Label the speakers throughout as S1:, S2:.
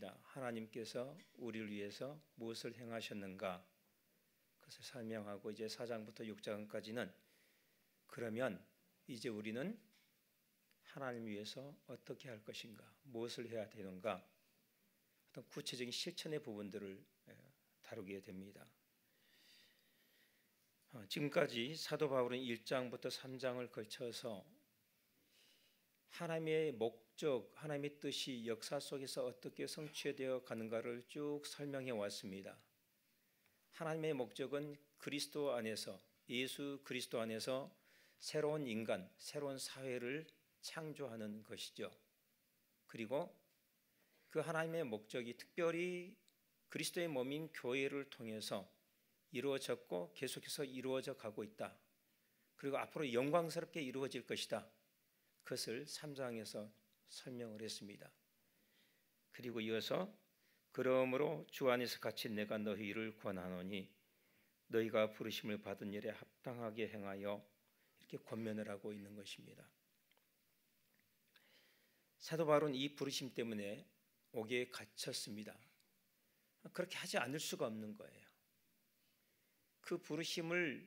S1: 있습니다. 하나님께서 우리를 위해서 무엇을 행하셨는가 그것을 설명하고 이제 4장부터 6장까지는 그러면 이제 우리는 하나님을 위해서 어떻게 할 것인가, 무엇을 해야 되는가, 어떤 구체적인 실천의 부분들을 다루게 됩니다. 지금까지 사도 바울은 1장부터 3장을 거쳐서 하나님의 목적, 하나님의 뜻이 역사 속에서 어떻게 성취되어 가는가를 쭉 설명해 왔습니다. 하나님의 목적은 그리스도 안에서, 예수 그리스도 안에서 새로운 인간, 새로운 사회를 창조하는 것이죠. 그리고 그 하나님의 목적이 특별히 그리스도의 몸인 교회를 통해서 이루어졌고 계속해서 이루어져 가고 있다. 그리고 앞으로 영광스럽게 이루어질 것이다. 그것을 3장에서 설명을 했습니다. 그리고 이어서 그러므로 주 안에서 갇힌 내가 너희를 권하노니 너희가 부르심을 받은 일에 합당하게 행하여 이렇게 권면을 하고 있는 것입니다. 사도 바울은 이 부르심 때문에 옥에 갇혔습니다. 그렇게 하지 않을 수가 없는 거예요. 그 부르심을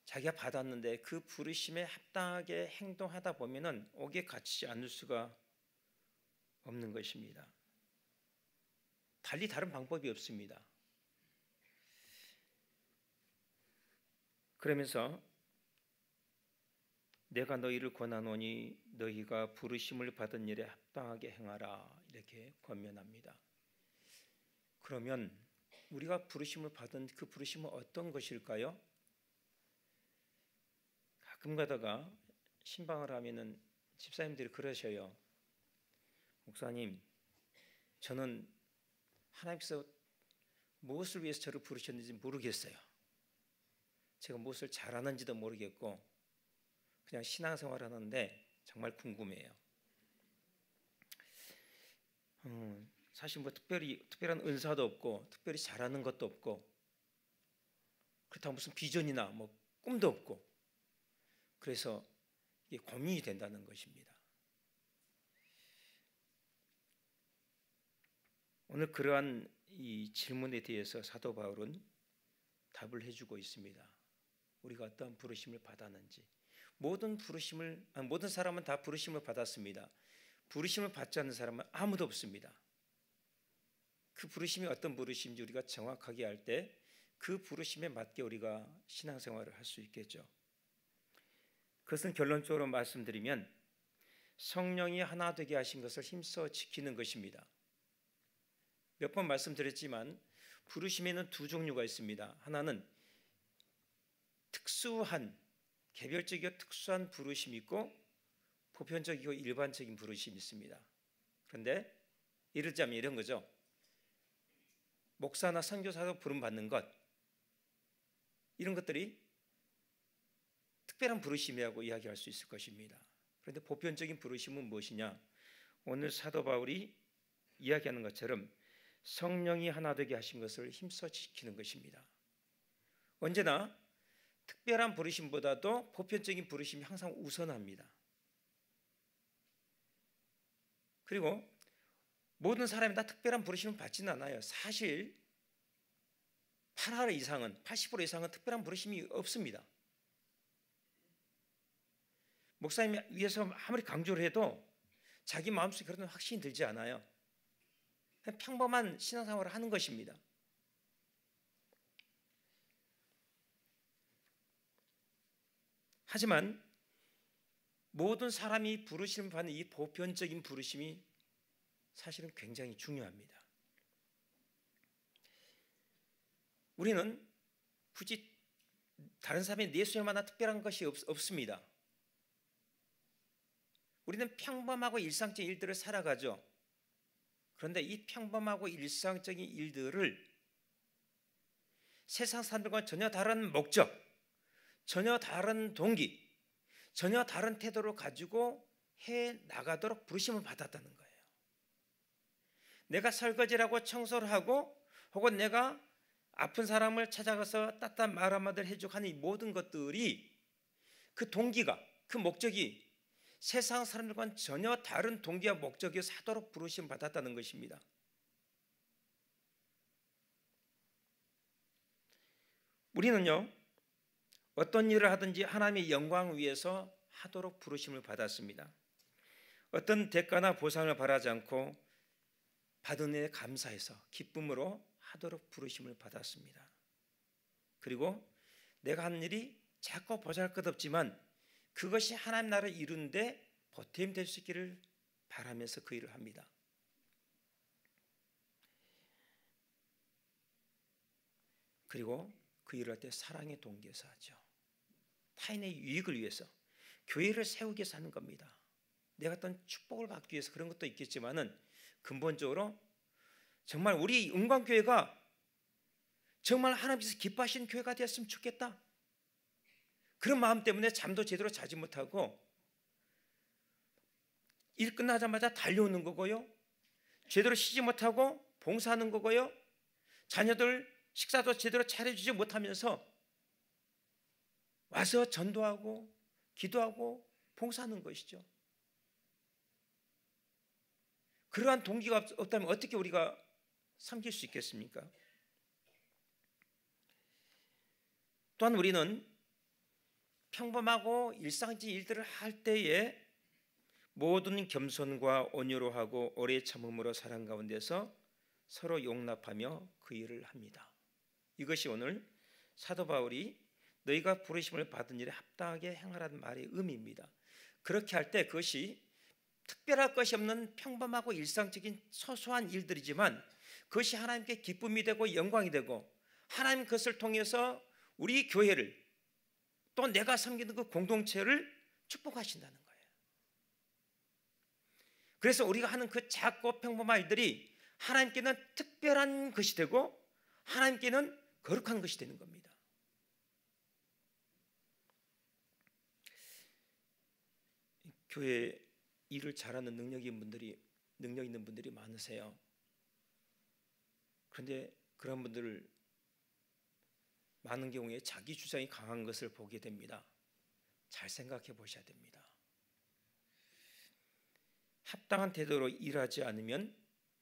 S1: 자기가 받았는데 그 부르심에 합당하게 행동하다 보면은 옥에 갇히지 않을 수가 없는 것입니다. 달리 다른 방법이 없습니다. 그러면서 내가 너희를 권하노니 너희가 부르심을 받은 일에 합당하게 행하라 이렇게 권면합니다. 그러면 우리가 부르심을 받은 그 부르심은 어떤 것일까요? 가끔 가다가 신방을 하면은 집사님들이 그러셔요. 목사님, 저는 하나님께서 무엇을 위해서 저를 부르셨는지 모르겠어요. 제가 무엇을 잘하는지도 모르겠고 그냥 신앙생활을 하는데 정말 궁금해요. 사실 뭐 특별한 은사도 없고 특별히 잘하는 것도 없고 그렇다고 무슨 비전이나 뭐 꿈도 없고 그래서 이게 고민이 된다는 것입니다. 오늘 그러한 이 질문에 대해서 사도 바울은 답을 해주고 있습니다. 우리가 어떤 부르심을 받았는지. 모든 사람은 다 부르심을 받았습니다. 부르심을 받지 않는 사람은 아무도 없습니다. 그 부르심이 어떤 부르심인지 우리가 정확하게 알 때 그 부르심에 맞게 우리가 신앙생활을 할 수 있겠죠. 그것은 결론적으로 말씀드리면 성령이 하나 되게 하신 것을 힘써 지키는 것입니다. 몇 번 말씀드렸지만 부르심에는 두 종류가 있습니다. 하나는 개별적이고 특수한 부르심이 있고 보편적이고 일반적인 부르심이 있습니다. 그런데 예를 들자면 이런 거죠. 목사나 선교사로 부름받는 것, 이런 것들이 특별한 부르심이라고 이야기할 수 있을 것입니다. 그런데 보편적인 부르심은 무엇이냐? 오늘 사도 바울이 이야기하는 것처럼 성령이 하나 되게 하신 것을 힘써 지키는 것입니다. 언제나 특별한 부르심보다도 보편적인 부르심이 항상 우선합니다. 그리고 모든 사람이 다 특별한 부르심을 받지는 않아요. 사실 80% 이상은 특별한 부르심이 없습니다. 목사님이 위해서 아무리 강조를 해도 자기 마음속에 그런 확신이 들지 않아요. 그냥 평범한 신앙생활을 하는 것입니다. 하지만 모든 사람이 부르심을 받는 이 보편적인 부르심이 사실은 굉장히 중요합니다. 우리는 굳이 다른 사람이 내수에만한 특별한 것이 없습니다. 우리는 평범하고 일상적인 일들을 살아가죠. 그런데 이 평범하고 일상적인 일들을 세상 사람들과 전혀 다른 목적, 전혀 다른 동기, 전혀 다른 태도를 가지고 해 나가도록 부르심을 받았다는 거예요. 내가 설거지를 하고 청소를 하고 혹은 내가 아픈 사람을 찾아가서 따뜻한 말 한마디를 해주고 하는 이 모든 것들이 그 동기가, 그 목적이 세상 사람들과는 전혀 다른 동기와 목적이 사도록 부르심 받았다는 것입니다. 우리는요, 어떤 일을 하든지 하나님의 영광을 위해서 하도록 부르심을 받았습니다. 어떤 대가나 보상을 바라지 않고 받은 일에 감사해서 기쁨으로 하도록 부르심을 받았습니다. 그리고 내가 하는 일이 작고 보잘것없지만 그것이 하나님 나라를 이루는데 보탬이 될 수 있기를 바라면서 그 일을 합니다. 그리고 그 일을 할 때 사랑의 동기에서 하죠. 타인의 유익을 위해서, 교회를 세우기 위해서 하는 겁니다. 내가 어떤 축복을 받기 위해서 그런 것도 있겠지만은 근본적으로 정말 우리 은광교회가 정말 하나님께서 기뻐하시는 교회가 되었으면 좋겠다. 그런 마음 때문에 잠도 제대로 자지 못하고 일 끝나자마자 달려오는 거고요, 제대로 쉬지 못하고 봉사하는 거고요, 자녀들 식사도 제대로 차려주지 못하면서 와서 전도하고 기도하고 봉사하는 것이죠. 그러한 동기가 없다면 어떻게 우리가 섬길 수 있겠습니까? 또한 우리는 평범하고 일상적인 일들을 할 때에 모든 겸손과 온유로 하고 오래 참음으로 사랑 가운데서 서로 용납하며 그 일을 합니다. 이것이 오늘 사도 바울이 너희가 부르심을 받은 일에 합당하게 행하라는 말의 의미입니다. 그렇게 할 때 그것이 특별할 것이 없는 평범하고 일상적인 소소한 일들이지만 그것이 하나님께 기쁨이 되고 영광이 되고 하나님 그것을 통해서 우리 교회를 또 내가 섬기는 그 공동체를 축복하신다는 거예요. 그래서 우리가 하는 그 작고 평범한 일들이 하나님께는 특별한 것이 되고 하나님께는 거룩한 것이 되는 겁니다. 교회 일을 잘하는 능력 있는 분들이 많으세요. 그런데 그런 분들을 많은 경우에 자기 주장이 강한 것을 보게 됩니다. 잘 생각해 보셔야 됩니다. 합당한 태도로 일하지 않으면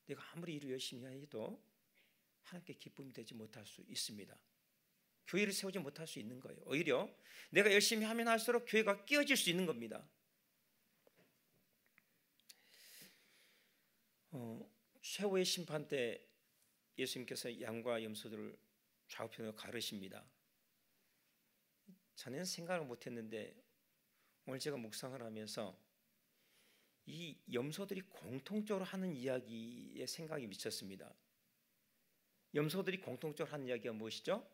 S1: 내가 아무리 일을 열심히 해도 하나님께 기쁨이 되지 못할 수 있습니다. 교회를 세우지 못할 수 있는 거예요. 오히려 내가 열심히 하면 할수록 교회가 깨어질 수 있는 겁니다. 최후의 심판 때 예수님께서 양과 염소들을 좌우편으로 가르십니다. 전에는 생각을 못했는데 오늘 제가 묵상을 하면서 이 염소들이 공통적으로 하는 이야기에 생각이 미쳤습니다. 염소들이 공통적으로 하는 이야기가 무엇이죠?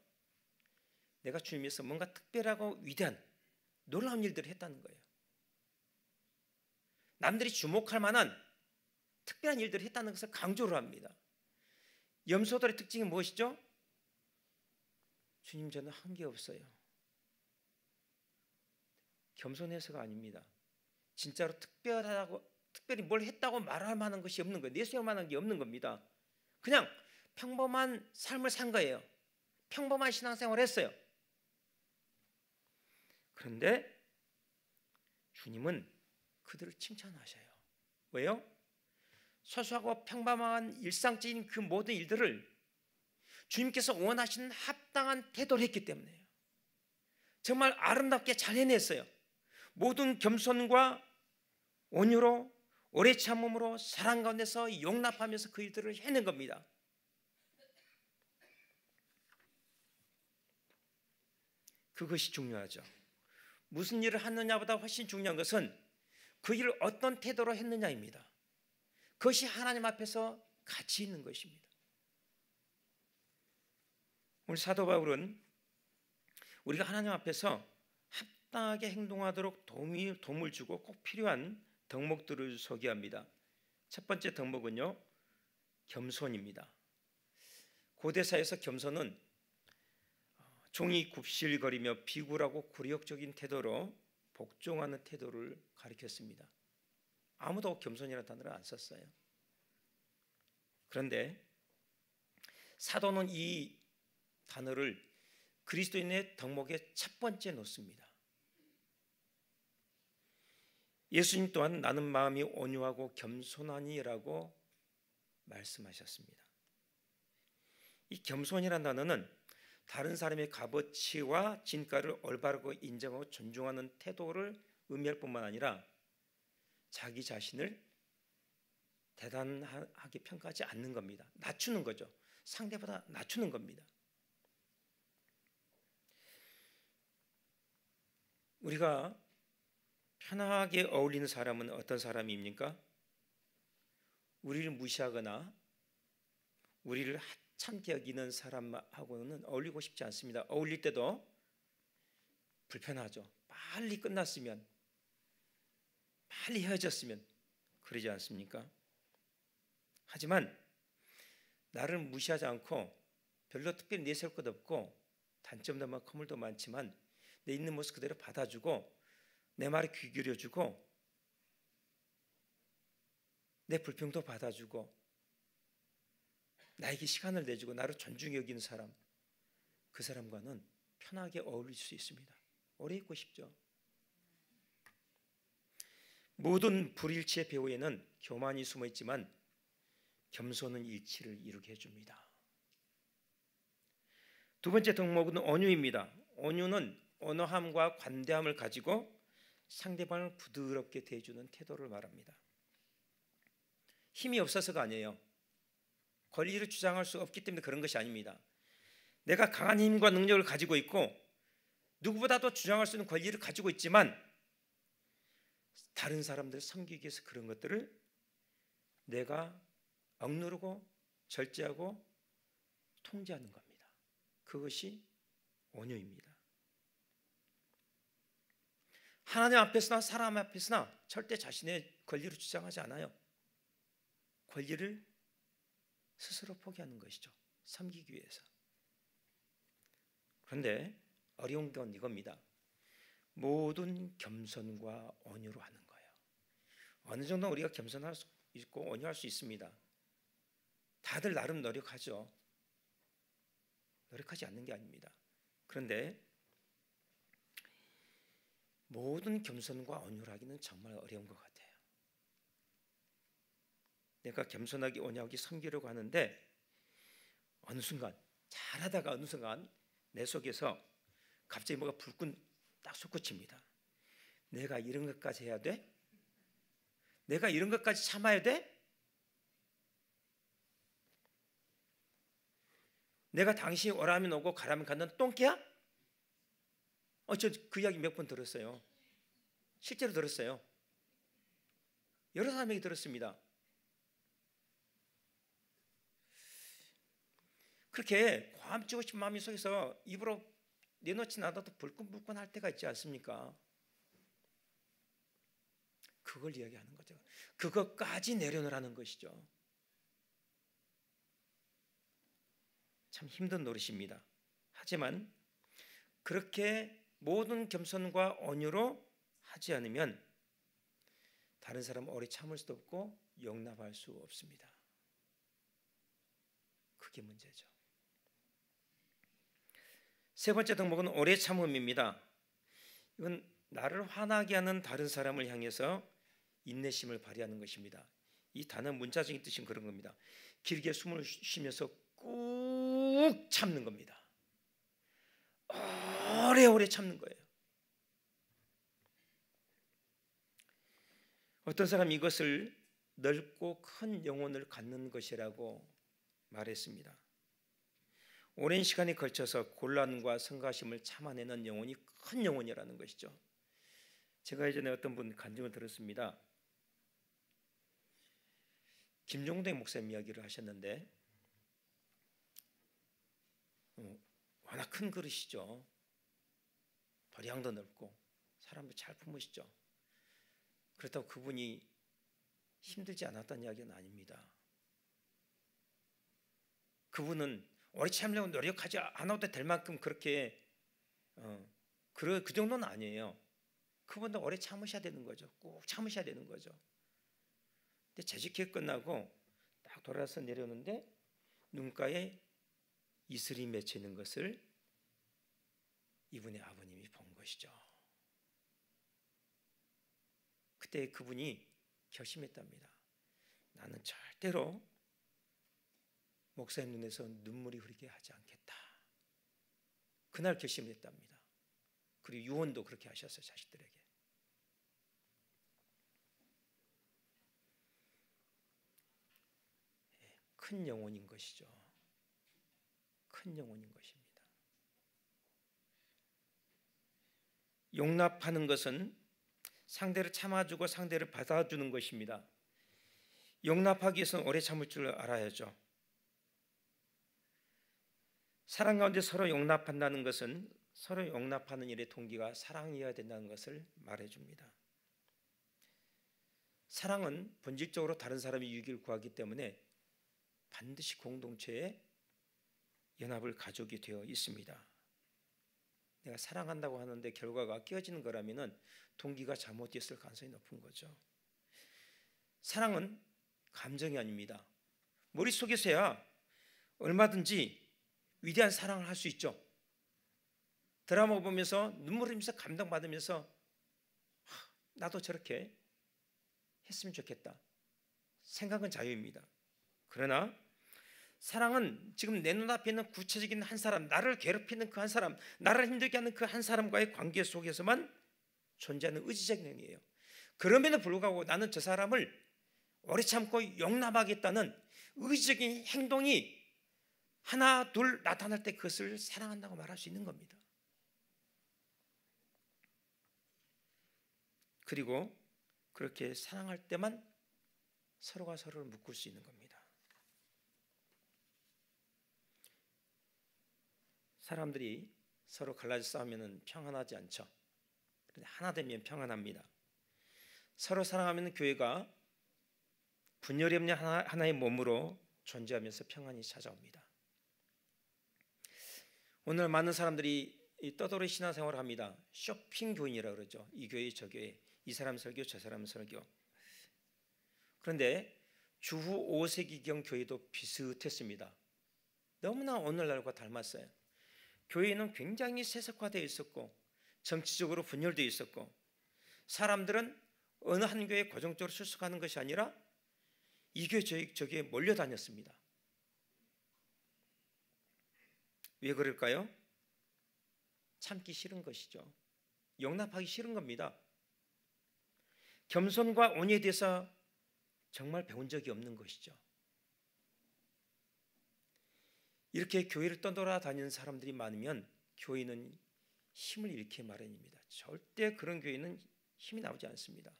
S1: 내가 주님께서 뭔가 특별하고 위대한 놀라운 일들을 했다는 거예요. 남들이 주목할 만한 특별한 일들을 했다는 것을 강조를 합니다. 염소들의 특징이 무엇이죠? 주님, 저는 한 게 없어요. 겸손해서가 아닙니다. 진짜로 특별히 뭘 했다고 말할 만한 것이 없는 거예요. 내세울 만한 게 없는 겁니다. 그냥 평범한 삶을 산 거예요. 평범한 신앙생활을 했어요. 그런데 주님은 그들을 칭찬하셔요. 왜요? 소소하고 평범한 일상적인 그 모든 일들을 주님께서 원하시는 합당한 태도를 했기 때문에요. 정말 아름답게 잘 해냈어요. 모든 겸손과 온유로 오래 참음으로 사랑 가운데서 용납하면서 그 일들을 해낸 겁니다. 그것이 중요하죠. 무슨 일을 하느냐보다 훨씬 중요한 것은 그 일을 어떤 태도로 했느냐입니다. 그것이 하나님 앞에서 가치 있는 것입니다. 오늘 사도 바울은 우리가 하나님 앞에서 합당하게 행동하도록 도움을 주고 꼭 필요한 덕목들을 소개합니다. 첫 번째 덕목은요, 겸손입니다. 고대사에서 겸손은 종이 굽실거리며 비굴하고 굴욕적인 태도로 복종하는 태도를 가리켰습니다. 아무도 겸손이라는 단어를 안 썼어요. 그런데 사도는 이 단어를 그리스도인의 덕목의 첫 번째 놓습니다. 예수님 또한 나는 마음이 온유하고 겸손하니라고 말씀하셨습니다. 이 겸손이라는 단어는 다른 사람의 값어치와 진가를 올바르고 인정하고 존중하는 태도를 의미할 뿐만 아니라 자기 자신을 대단하게 평가하지 않는 겁니다. 낮추는 거죠. 상대보다 낮추는 겁니다. 우리가 편하게 어울리는 사람은 어떤 사람입니까? 우리를 무시하거나 우리를 하찮게 여기는 사람하고는 어울리고 싶지 않습니다. 어울릴 때도 불편하죠. 빨리 끝났으면, 빨리 헤어졌으면 그러지 않습니까? 하지만 나를 무시하지 않고 별로 특별히 내세울 것 없고 단점도 많고 허물도 많지만 내 있는 모습 그대로 받아주고 내 말에 귀 기울여주고 내 불평도 받아주고 나에게 시간을 내주고 나를 존중히 여기는 사람, 그 사람과는 편하게 어울릴 수 있습니다. 오래 있고 싶죠. 모든 불일치의 배후에는 교만이 숨어 있지만 겸손은 일치를 이루게 해줍니다. 두 번째 덕목은 온유입니다. 온유는 온화함과 관대함을 가지고 상대방을 부드럽게 대해주는 태도를 말합니다. 힘이 없어서가 아니에요. 권리를 주장할 수 없기 때문에 그런 것이 아닙니다. 내가 강한 힘과 능력을 가지고 있고 누구보다도 주장할 수 있는 권리를 가지고 있지만 다른 사람들을 섬기기 위해서 그런 것들을 내가 억누르고 절제하고 통제하는 겁니다. 그것이 온유입니다. 하나님 앞에서나 사람 앞에서나 절대 자신의 권리를 주장하지 않아요. 권리를 스스로 포기하는 것이죠. 섬기기 위해서. 그런데 어려운 건 이겁니다. 모든 겸손과 온유로 하는 거예요. 어느 정도 우리가 겸손할 수 있고 온유할 수 있습니다. 다들 나름 노력하죠. 노력하지 않는 게 아닙니다. 그런데 모든 겸손과 온유를 하기는 정말 어려운 것 같아요. 내가 겸손하게 온유하게 섬기려고 하는데 어느 순간 잘하다가 어느 순간 내 속에서 갑자기 뭐가 불끈 딱 솟구칩니다. 내가 이런 것까지 해야 돼? 내가 이런 것까지 참아야 돼? 내가 당신이 오라면 오고 가라면 가는 똥개야? 저 그 이야기 몇 번 들었어요. 실제로 들었어요. 여러 사람에게 들었습니다. 그렇게 과함치고 싶은 마음이 속에서 입으로 내놓지 않아도 불끈불끈할 때가 있지 않습니까? 그걸 이야기하는 거죠. 그것까지 내려놓으라는 것이죠. 참 힘든 노릇입니다. 하지만 그렇게 모든 겸손과 온유로 하지 않으면 다른 사람을 오래 참을 수도 없고 용납할 수 없습니다. 그게 문제죠. 세 번째 덕목은 오래 참음입니다. 이건 나를 화나게 하는 다른 사람을 향해서 인내심을 발휘하는 것입니다. 이 단어 문자적인 뜻은 그런 겁니다. 길게 숨을 쉬면서 꾹 참는 겁니다. 오래오래 참는 거예요. 어떤 사람이 이것을 넓고 큰 영혼을 갖는 것이라고 말했습니다. 오랜 시간에 걸쳐서 곤란과 성가심을 참아내는 영혼이 큰 영혼이라는 것이죠. 제가 예전에 어떤 분 간증을 들었습니다. 김종대 목사님 이야기를 하셨는데 워낙 큰 그릇이죠. 도량도 넓고 사람도 잘 품으시죠. 그렇다고 그분이 힘들지 않았다는 이야기는 아닙니다. 그분은 오래 참으려고 노력하지 않아도 될 만큼 그렇게 그 정도는 아니에요. 그분도 오래 참으셔야 되는 거죠. 꼭 참으셔야 되는 거죠. 근데 재직회 끝나고 딱 돌아서 내려오는데 눈가에 이슬이 맺혀 있는 것을 이분의 아버님이 본 것이죠. 그때 그분이 결심했답니다. 나는 절대로 목사님 눈에서 눈물이 흐르게 하지 않겠다. 그날 결심했답니다. 그리고 유언도 그렇게 하셨어요. 자식들에게. 큰 영혼인 것이죠. 큰 영혼인 것입니다. 용납하는 것은 상대를 참아주고 상대를 받아주는 것입니다. 용납하기 위해서는 오래 참을 줄 알아야죠. 사랑 가운데 서로 용납한다는 것은 서로 용납하는 일의 동기가 사랑이어야 된다는 것을 말해줍니다. 사랑은 본질적으로 다른 사람의 유익을 구하기 때문에 반드시 공동체에 연합을 가져오게 되어 있습니다. 내가 사랑한다고 하는데 결과가 깨어지는 거라면 동기가 잘못됐을 가능성이 높은 거죠. 사랑은 감정이 아닙니다. 머릿속에서야 얼마든지 위대한 사랑을 할 수 있죠. 드라마 보면서 눈물 흘리면서 감동받으면서 나도 저렇게 했으면 좋겠다. 생각은 자유입니다. 그러나 사랑은 지금 내 눈앞에 있는 구체적인 한 사람, 나를 괴롭히는 그 한 사람, 나를 힘들게 하는 그 한 사람과의 관계 속에서만 존재하는 의지적인 행위예요. 그럼에도 불구하고 나는 저 사람을 오래 참고 용납하겠다는 의지적인 행동이 하나 둘 나타날 때 그것을 사랑한다고 말할 수 있는 겁니다. 그리고 그렇게 사랑할 때만 서로가 서로를 묶을 수 있는 겁니다. 사람들이 서로 갈라져 싸우면 평안하지 않죠. 그런데 하나 되면 평안합니다. 서로 사랑하면 교회가 분열이 없는 하나의 몸으로 존재하면서 평안이 찾아옵니다. 오늘 많은 사람들이 떠돌이 신앙생활을 합니다. 쇼핑 교인이라고 그러죠. 이 교회 저 교회, 이 사람 설교 저 사람 설교. 그런데 주후 5세기경 교회도 비슷했습니다. 너무나 오늘날과 닮았어요. 교회는 굉장히 세속화되어 있었고 정치적으로 분열되어 있었고 사람들은 어느 한 교회에 고정적으로 출석하는 것이 아니라 이 교회 저 교회에 몰려다녔습니다. 왜 그럴까요? 참기 싫은 것이죠. 용납하기 싫은 겁니다. 겸손과 온유에 대해서 정말 배운 적이 없는 것이죠. 이렇게 교회를 떠돌아다니는 사람들이 많으면 교회는 힘을 잃기 마련입니다. 절대 그런 교회는 힘이 나오지 않습니다.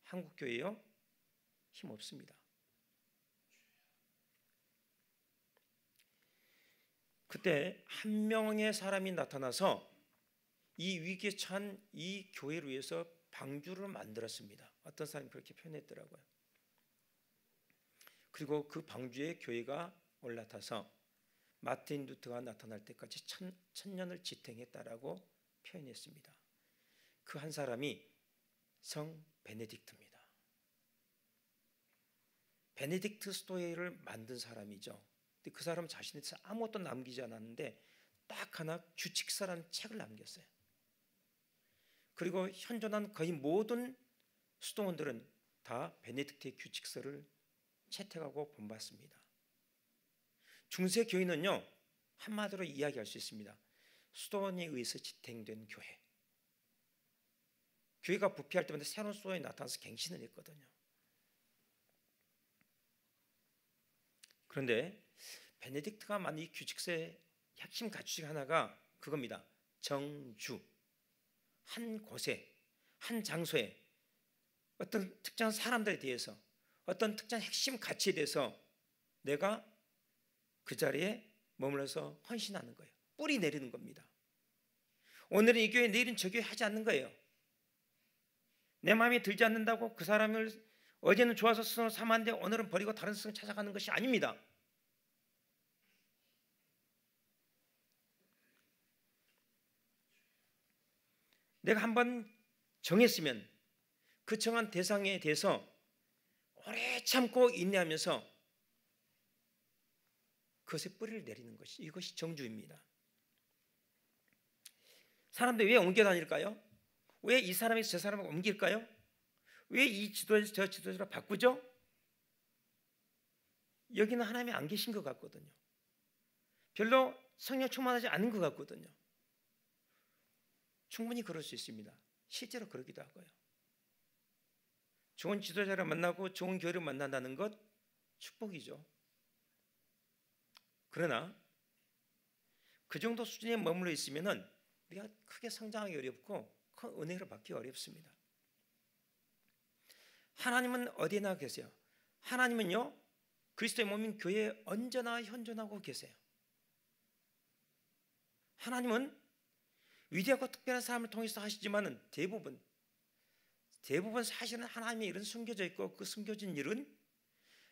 S1: 한국 교회요? 힘 없습니다. 그때 한 명의 사람이 나타나서 이 위기에 처한 이 교회를 위해서 방주를 만들었습니다. 어떤 사람이 그렇게 표현했더라고요. 그리고 그 방주에 교회가 올라타서 마틴 루터가 나타날 때까지 천년을 지탱했다라고 표현했습니다. 그 한 사람이 성 베네딕트입니다. 베네딕트 스토어를 만든 사람이죠. 근데 그 사람 자신이 아무것도 남기지 않았는데 딱 하나 규칙서라는 책을 남겼어요. 그리고 현존한 거의 모든 수도원들은 다 베네딕트의 규칙서를 채택하고 본받습니다. 중세 교회는요 한마디로 이야기할 수 있습니다. 수도원에 의해서 지탱된 교회. 교회가 부패할 때마다 새로운 수도원이 나타나서 갱신을 했거든요. 그런데 베네딕트가 만든 이 규칙서의 핵심 가치 하나가 그겁니다. 정주. 한 곳에 한 장소에 어떤 특정한 사람들에 대해서 어떤 특정한 핵심 가치에 대해서 내가 그 자리에 머물러서 헌신하는 거예요. 뿌리 내리는 겁니다. 오늘은 이 교회, 내일은 저 교회 하지 않는 거예요. 내 마음에 들지 않는다고 그 사람을 어제는 좋아서 스승을 삼았는데 오늘은 버리고 다른 스승을 찾아가는 것이 아닙니다. 내가 한번 정했으면 그 정한 대상에 대해서 오래 참고 인내하면서 그것에 뿌리를 내리는 것이 이것이 정주입니다. 사람들이 왜 옮겨 다닐까요? 왜 이 사람에서 저 사람을 옮길까요? 왜 이 지도자 저 지도자로 바꾸죠? 여기는 하나님이 안 계신 것 같거든요. 별로 성령 충만하지 않은 것 같거든요. 충분히 그럴 수 있습니다. 실제로 그러기도 하고요. 좋은 지도자를 만나고 좋은 교회를 만난다는 것 축복이죠. 그러나 그 정도 수준에 머물러 있으면은 우리가 크게 성장하기 어렵고 큰 은혜를 받기 어렵습니다. 하나님은 어디나 계세요. 하나님은요, 그리스도의 몸인 교회에 언제나 현존하고 계세요. 하나님은 위대하고 특별한 사람을 통해서 하시지만은 대부분 사실은 하나님의 일은 숨겨져 있고, 그 숨겨진 일은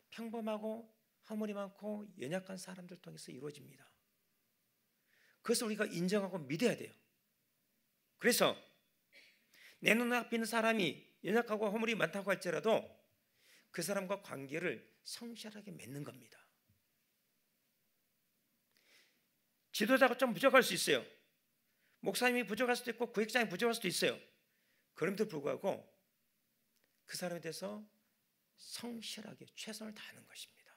S1: 평범하고 허물이 많고 연약한 사람들 통해서 이루어집니다. 그것을 우리가 인정하고 믿어야 돼요. 그래서 내 눈앞에 있는 사람이 연약하고 허물이 많다고 할지라도 그 사람과 관계를 성실하게 맺는 겁니다. 지도자가 좀 부족할 수 있어요. 목사님이 부족할 수도 있고 구역장이 부족할 수도 있어요. 그럼에도 불구하고 그 사람에 대해서 성실하게 최선을 다하는 것입니다.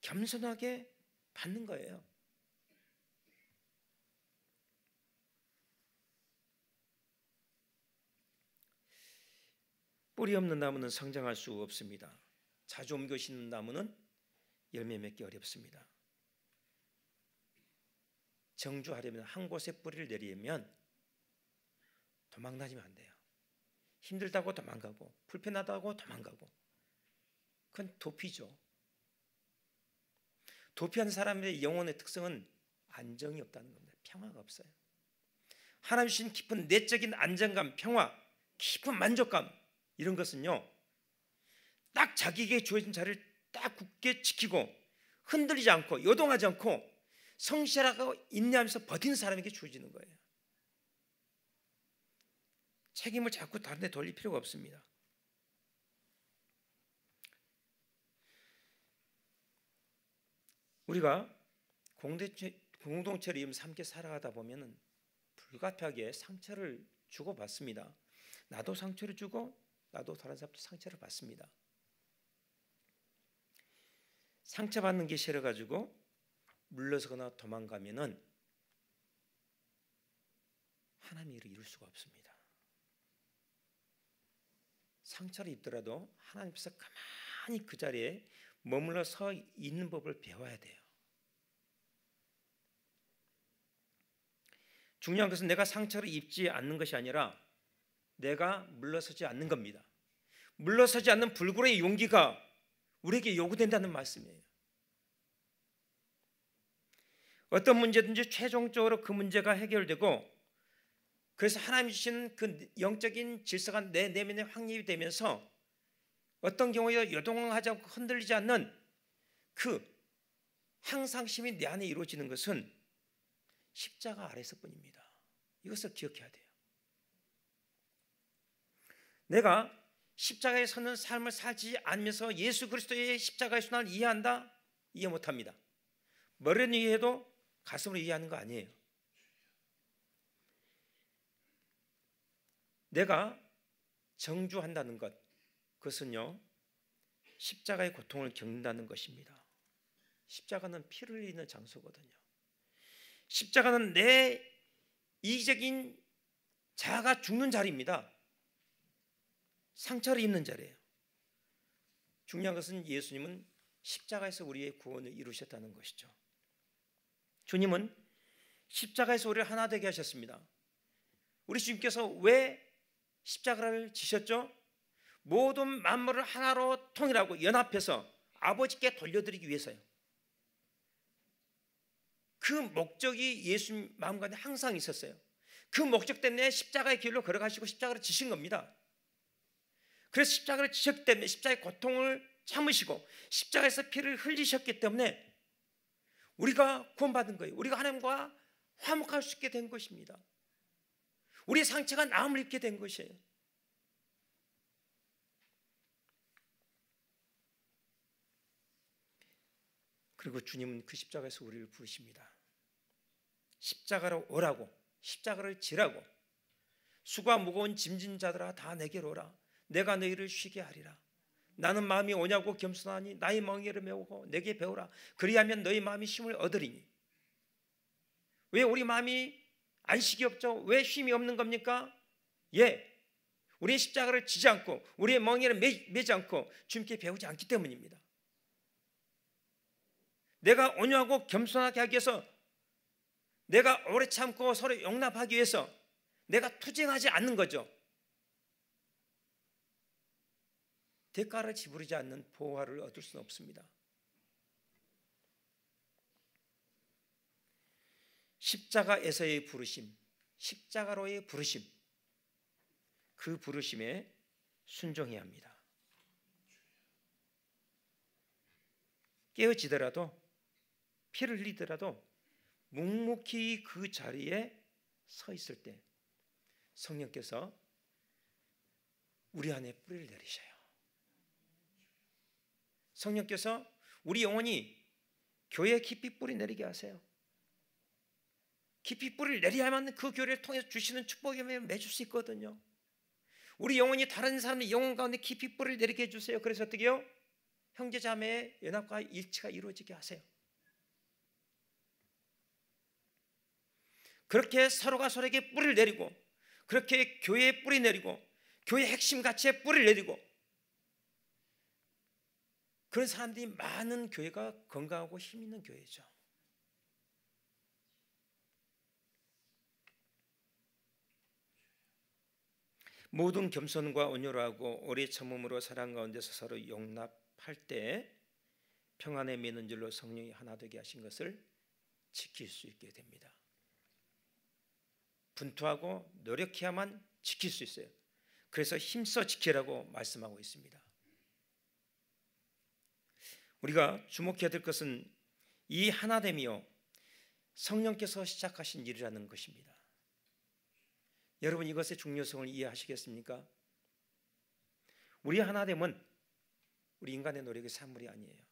S1: 겸손하게 받는 거예요. 뿌리 없는 나무는 성장할 수 없습니다. 자주 옮겨 심는 나무는 열매 맺기 어렵습니다. 정주하려면 한 곳에 뿌리를 내리면 도망다니면 안 돼요. 힘들다고 도망가고 불편하다고 도망가고, 그건 도피죠. 도피한 사람의 영혼의 특성은 안정이 없다는 겁니다. 평화가 없어요. 하나님 주신 깊은 내적인 안정감, 평화, 깊은 만족감, 이런 것은요, 딱 자기에게 주어진 자리를 딱 굳게 지키고 흔들리지 않고 요동하지 않고 성실하고 인내하면서 버티는 사람에게 주어지는 거예요. 책임을 자꾸 다른 데 돌릴 필요가 없습니다. 우리가 공동체를 이루면서 함께 살아가다 보면 불가피하게 상처를 주고받습니다. 나도 상처를 주고 나도 다른 사람도 상처를 받습니다. 상처받는 게 싫어가지고 물러서거나 도망가면은 하나님의 일을 이룰 수가 없습니다. 상처를 입더라도 하나님 앞에서 가만히 그 자리에 머물러 서 있는 법을 배워야 돼요. 중요한 것은 내가 상처를 입지 않는 것이 아니라 내가 물러서지 않는 겁니다. 물러서지 않는 불굴의 용기가 우리에게 요구된다는 말씀이에요. 어떤 문제든지 최종적으로 그 문제가 해결되고, 그래서 하나님이 주신 그 영적인 질서가 내 내면에 확립이 되면서 어떤 경우에도 요동하지 않고 흔들리지 않는 그 항상심이 내 안에 이루어지는 것은 십자가 아래서뿐입니다. 이것을 기억해야 돼요. 내가 십자가에 서는 삶을 살지 않으면서 예수 그리스도의 십자가의 순환을 이해한다? 이해 못합니다. 머리는 이해해도 가슴으로 이해하는 거 아니에요. 내가 정주한다는 것, 그것은요, 십자가의 고통을 겪는다는 것입니다. 십자가는 피를 흘리는 장소거든요. 십자가는 내 이기적인 자아가 죽는 자리입니다. 상처를 입는 자리예요. 중요한 것은 예수님은 십자가에서 우리의 구원을 이루셨다는 것이죠. 주님은 십자가에서 우리를 하나 되게 하셨습니다. 우리 주님께서 왜 십자가를 지셨죠? 모든 만물을 하나로 통일하고 연합해서 아버지께 돌려드리기 위해서요. 그 목적이 예수님 마음 가운데 항상 있었어요. 그 목적 때문에 십자가의 길로 걸어가시고 십자가를 지신 겁니다. 그래서 십자가를 지셨기 때문에, 십자가의 고통을 참으시고 십자가에서 피를 흘리셨기 때문에 우리가 구원받은 거예요. 우리가 하나님과 화목할 수 있게 된 것입니다. 우리의 상처가 나음을 입게 된 것이에요. 그리고 주님은 그 십자가에서 우리를 부르십니다. 십자가로 오라고, 십자가를 지라고, 수가 무거운 짐진 자들아 다 내게로 오라. 내가 너희를 쉬게 하리라. 나는 마음이 오냐고 겸손하니 나의 멍에를 메우고 내게 배우라. 그리하면 너희 마음이 쉼을 얻으리니. 왜 우리 마음이 안식이 없죠? 왜 쉼이 없는 겁니까? 우리의 십자가를 지지 않고 우리의 멍에를 매지 않고 주님께 배우지 않기 때문입니다. 내가 온유하고 겸손하게 하기 위해서, 내가 오래 참고 서로 용납하기 위해서 내가 투쟁하지 않는 거죠. 대가를 지불하지 않는 보화를 얻을 수는 없습니다. 십자가에서의 부르심, 십자가로의 부르심, 그 부르심에 순종해야 합니다. 깨어지더라도, 피를 흘리더라도 묵묵히 그 자리에 서 있을 때 성령께서 우리 안에 뿌리를 내리셔요. 성령께서 우리 영혼이 교회에 깊이 뿌리 내리게 하세요. 깊이 뿌리를 내려야만 그 교회를 통해서 주시는 축복이 맺을 수 있거든요. 우리 영혼이 다른 사람의 영혼 가운데 깊이 뿌리를 내리게 해주세요. 그래서 어떻게 해요? 형제자매의 연합과 일치가 이루어지게 하세요. 그렇게 서로가 서로에게 뿌리를 내리고, 그렇게 교회에 뿌리 내리고, 교회 핵심 가치에 뿌리를 내리고, 그런 사람들이 많은 교회가 건강하고 힘 있는 교회죠. 모든 겸손과 온유로 하고 오래 참음으로 사랑 가운데서 서로 용납할 때 평안에 매는 줄로 성령이 하나 되게 하신 것을 지킬 수 있게 됩니다. 분투하고 노력해야만 지킬 수 있어요. 그래서 힘써 지키라고 말씀하고 있습니다. 우리가 주목해야 될 것은 이 하나됨이요, 성령께서 시작하신 일이라는 것입니다. 여러분, 이것의 중요성을 이해하시겠습니까? 우리 하나됨은 우리 인간의 노력의 산물이 아니에요.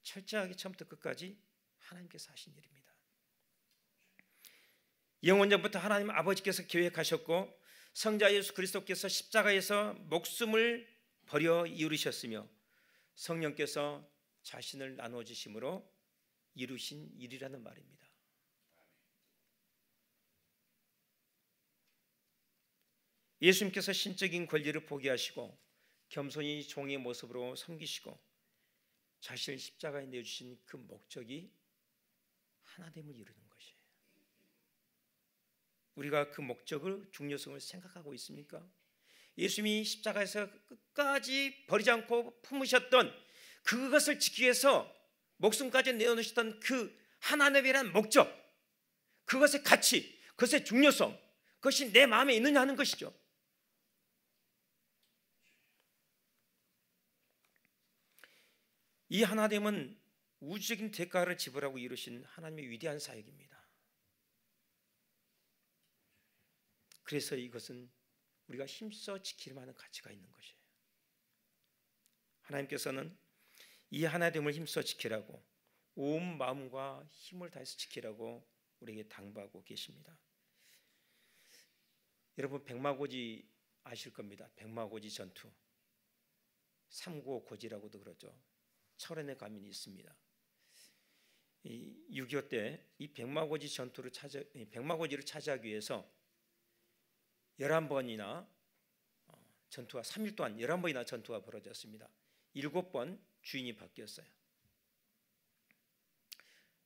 S1: 철저하게 처음부터 끝까지 하나님께서 하신 일입니다. 영원전부터 하나님 아버지께서 계획하셨고 성자 예수 그리스도께서 십자가에서 목숨을 버려 이루셨으며 성령께서 자신을 나눠주심으로 이루신 일이라는 말입니다. 예수님께서 신적인 권리를 포기하시고 겸손히 종의 모습으로 섬기시고 자신을 십자가에 내주신 그 목적이 하나됨을 이루는 것이에요. 우리가 그 목적을, 중요성을 생각하고 있습니까? 예수님이 십자가에서 끝까지 버리지 않고 품으셨던 그것을 지키기 위해서 목숨까지 내어놓으셨던 그 하나됨이라는 목적, 그것의 가치, 그것의 중요성, 그것이 내 마음에 있느냐 하는 것이죠. 이 하나됨은 우주적인 대가를 지불하고 이루신 하나님의 위대한 사역입니다. 그래서 이것은 우리가 힘써 지킬 만한 가치가 있는 것이에요. 하나님께서는 이 하나됨을 힘써 지키라고, 온 마음과 힘을 다해서 지키라고 우리에게 당부하고 계십니다. 여러분, 백마고지 아실 겁니다. 백마고지 전투, 삼고고지라고도 그러죠. 철원에 가면 있습니다. 6.25 때 이 백마고지를 차지하기 위해서 11번이나 전투가 3일 동안 11번이나 전투가 벌어졌습니다. 7번 주인이 바뀌었어요.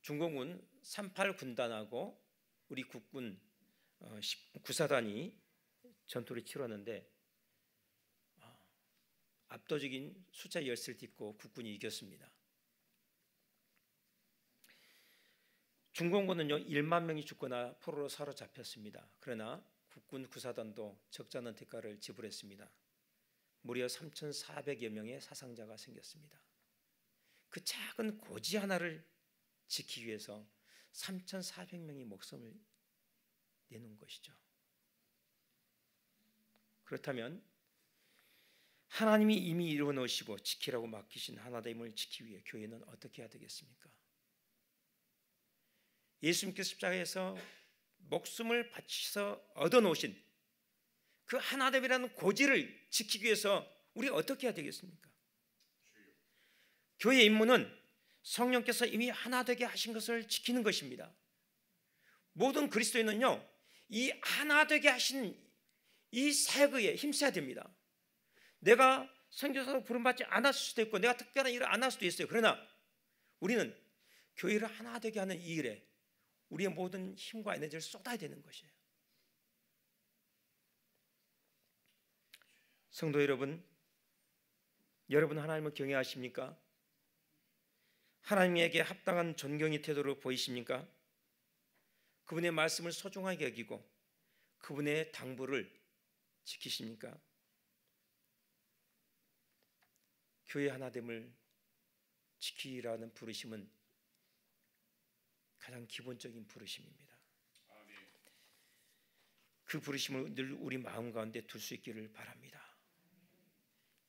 S1: 중공군 38군단하고 우리 국군 9사단이 전투를 치렀는데 압도적인 숫자 열세를 딛고 국군이 이겼습니다. 중공군은요 1만 명이 죽거나 포로로 사로잡혔습니다. 그러나 국군 9사단도 적지 않은 대가를 지불했습니다. 무려 3,400여 명의 사상자가 생겼습니다. 그 작은 고지 하나를 지키기 위해서 3,400명이 목숨을 내놓은 것이죠. 그렇다면 하나님이 이미 이루어 놓으시고 지키라고 맡기신 하나됨을 지키기 위해 교회는 어떻게 해야 되겠습니까? 예수님께서 십자가에서 목숨을 바치셔서 얻어놓으신 그 하나됨이라는 고지를 지키기 위해서 우리가 어떻게 해야 되겠습니까? 교회의 임무는 성령께서 이미 하나 되게 하신 것을 지키는 것입니다. 모든 그리스도인은요, 이 하나 되게 하신 이 사역에 힘써야 됩니다. 내가 선교사로 부름받지 않았을 수도 있고 내가 특별한 일을 안 할 수도 있어요. 그러나 우리는 교회를 하나 되게 하는 이 일에 우리의 모든 힘과 에너지를 쏟아야 되는 것이에요. 성도 여러분, 여러분 하나님을 경외하십니까? 하나님에게 합당한 존경의 태도로 보이십니까? 그분의 말씀을 소중하게 여기고 그분의 당부를 지키십니까? 교회 하나됨을 지키라는 부르심은 가장 기본적인 부르심입니다. 그 부르심을 늘 우리 마음 가운데 둘 수 있기를 바랍니다.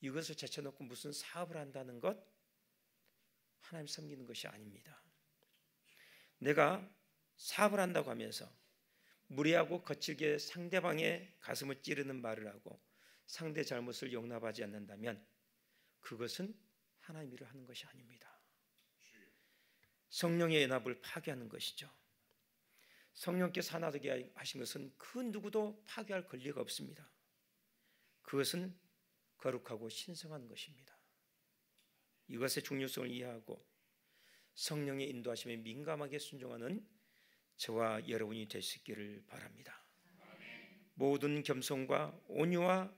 S1: 이것을 제쳐놓고 무슨 사업을 한다는 것, 하나님 섬기는 것이 아닙니다. 내가 사업을 한다고 하면서 무례하고 거칠게 상대방의 가슴을 찌르는 말을 하고 상대 잘못을 용납하지 않는다면 그것은 하나님 일을 하는 것이 아닙니다. 성령의 연합을 파괴하는 것이죠. 성령께서 하나 되게 하신 것은 그 누구도 파괴할 권리가 없습니다. 그것은 거룩하고 신성한 것입니다. 이것의 중요성을 이해하고 성령의 인도하심에 민감하게 순종하는 저와 여러분이 될 수 있기를 바랍니다. 모든 겸손과 온유와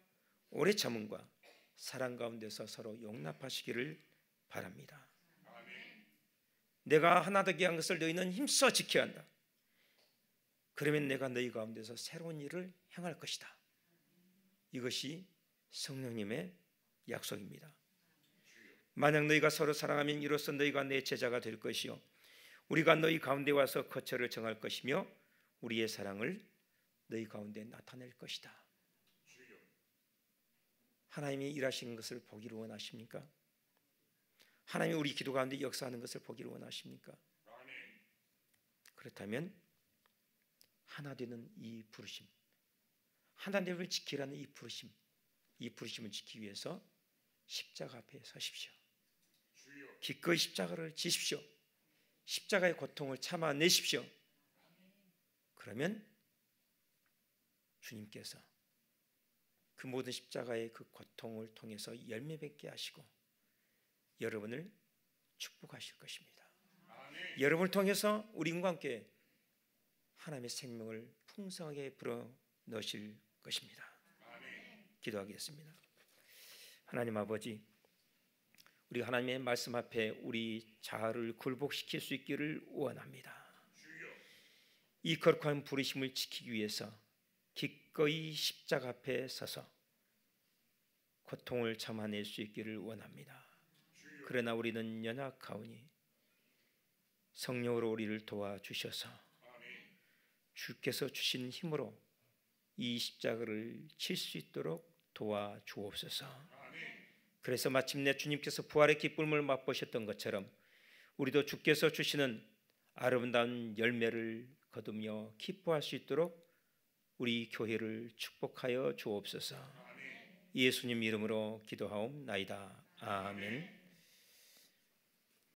S1: 오래 참음과 사랑 가운데서 서로 용납하시기를 바랍니다. 내가 하나 되게 한 것을 너희는 힘써 지켜야 한다. 그러면 내가 너희 가운데서 새로운 일을 행할 것이다. 이것이 성령님의 약속입니다. 만약 너희가 서로 사랑하면 이로써 너희가 내 제자가 될 것이요 우리가 너희 가운데 와서 거처를 정할 것이며 우리의 사랑을 너희 가운데 나타낼 것이다. 하나님이 일하시는 것을 보기를 원하십니까? 하나님이 우리 기도 가운데 역사하는 것을 보기를 원하십니까? 그렇다면 하나 되는 이 부르심, 하나님을 지키라는 이 부르심을 지키기 위해서 십자가 앞에 서십시오. 기꺼이 십자가를 지십시오. 십자가의 고통을 참아내십시오. 그러면 주님께서 그 모든 십자가의 그 고통을 통해서 열매 맺게 하시고 여러분을 축복하실 것입니다. 여러분을 통해서 우리와 함께 하나님의 생명을 풍성하게 불어 넣으실 것입니다. 기도하겠습니다. 하나님 아버지, 우리 하나님의 말씀 앞에 우리 자아를 굴복시킬 수 있기를 원합니다. 이 거룩한 부르심을 지키기 위해서 기꺼이 십자가 앞에 서서 고통을 참아낼 수 있기를 원합니다. 그러나 우리는 연약하오니 성령으로 우리를 도와주셔서 주께서 주신 힘으로 이 십자가를 칠 수 있도록 도와주옵소서. 그래서 마침내 주님께서 부활의 기쁨을 맛보셨던 것처럼 우리도 주께서 주시는 아름다운 열매를 거두며 기뻐할 수 있도록 우리 교회를 축복하여 주옵소서. 예수님 이름으로 기도하옵나이다. 아멘.